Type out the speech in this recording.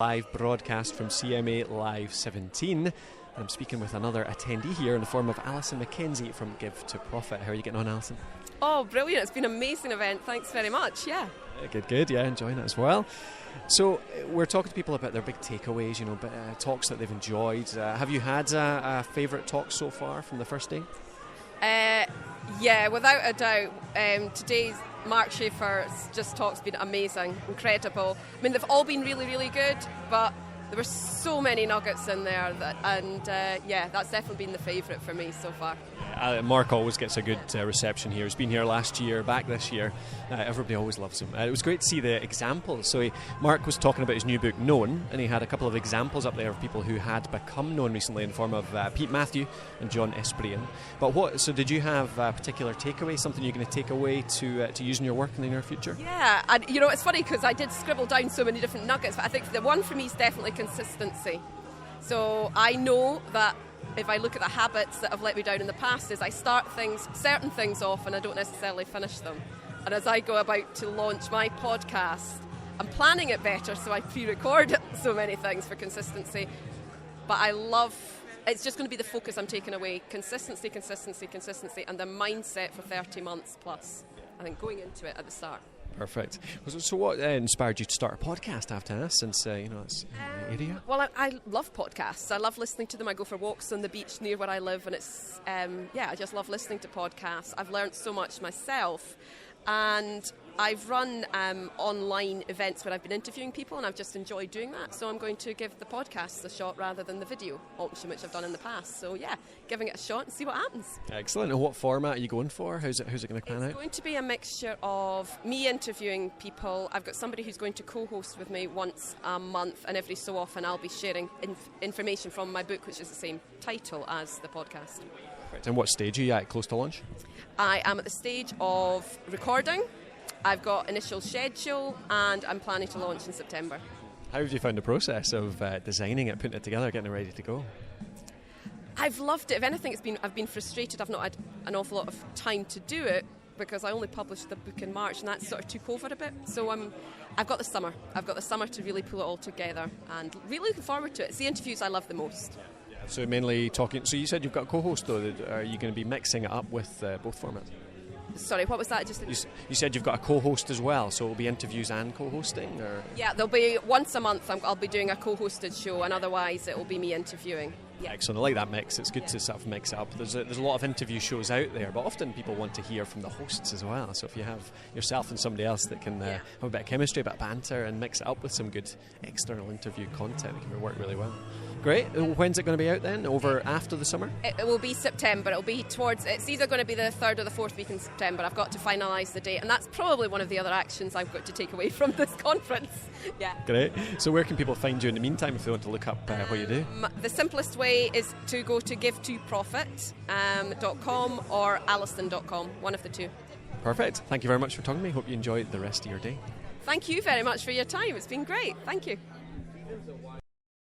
Live broadcast from CMA Live 17. I'm speaking with another attendee here in the form of Alisoun MacKenzie from Give to Profit. How are you getting on, Alisoun? Oh, brilliant. It's been an amazing event. Thanks very much. Yeah. Good. Yeah, enjoying it as well. So we're talking to people about their big takeaways, talks that they've enjoyed. Have you had a favourite talk so far from the first day? Yeah, without a doubt. Today's Mark Schaefer's talk's been amazing, incredible. I mean, they've all been really, really good, but there were so many nuggets in there that's definitely been the favourite for me so far. Mark always gets a good reception here. He's been here last year, back this year. Everybody always loves him. It was great to see the examples. So Mark was talking about his new book, Known, and he had a couple of examples up there of people who had become known recently in the form of Pete Matthew and John Esprian. So did you have a particular takeaway, something you're going to take away to use in your work in the near future? Yeah, and it's funny because I did scribble down so many different nuggets, but I think the one for me is definitely consistency. So I know that if I look at the habits that have let me down in the past, is I start certain things off and I don't necessarily finish them. And as I go about to launch my podcast, I'm planning it better, so I pre-record so many things for consistency. But it's just going to be the focus I'm taking away. Consistency, and the mindset for 30 months plus. I think going into it at the start. Perfect. So what inspired you to start a podcast after this, since it's an area? Well, I love podcasts. I love listening to them. I go for walks on the beach near where I live, and it's I just love listening to podcasts. I've learned so much myself, and I've run online events where I've been interviewing people, and I've just enjoyed doing that. So I'm going to give the podcast a shot rather than the video option, which I've done in the past. So yeah, giving it a shot and see what happens. Excellent. And what format are you going for? How's it going to pan out? It's going to be a mixture of me interviewing people. I've got somebody who's going to co-host with me once a month, and every so often I'll be sharing information from my book, which is the same title as the podcast. Perfect. And what stage are you at? Close to launch? I am at the stage of recording. I've got initial schedule, and I'm planning to launch in September. How have you found the process of designing it, putting it together, getting it ready to go? I've loved it. If anything, I've been frustrated. I've not had an awful lot of time to do it because I only published the book in March, and that sort of took over a bit. So I've got the summer. I've got the summer to really pull it all together, and really looking forward to it. It's the interviews I love the most. Yeah. So mainly talking. So you said you've got a co-host, though. Are you going to be mixing it up with both formats? Sorry, what was that? You said you've got a co-host as well, so it'll be interviews and co-hosting? Or? Yeah, there'll be once a month I'll be doing a co-hosted show, and otherwise it will be me interviewing. Yeah. Excellent. I like that mix. It's good to sort of mix it up. There's a lot of interview shows out there, but often people want to hear from the hosts as well. So if you have yourself and somebody else that can have a bit of chemistry, a bit of banter, and mix it up with some good external interview content, it can work really well. Great. When's it going to be out then? After the summer? It will be September. It's either going to be the 3rd or the 4th week in September. I've got to finalise the date, and that's probably one of the other actions I've got to take away from this conference. Yeah. Great. So where can people find you in the meantime if they want to look up what you do? The simplest way is to go to givetoprofit.com or alisoun.com, one of the two. Perfect. Thank you very much for talking to me. Hope you enjoy the rest of your day. Thank you very much for your time. It's been great. Thank you.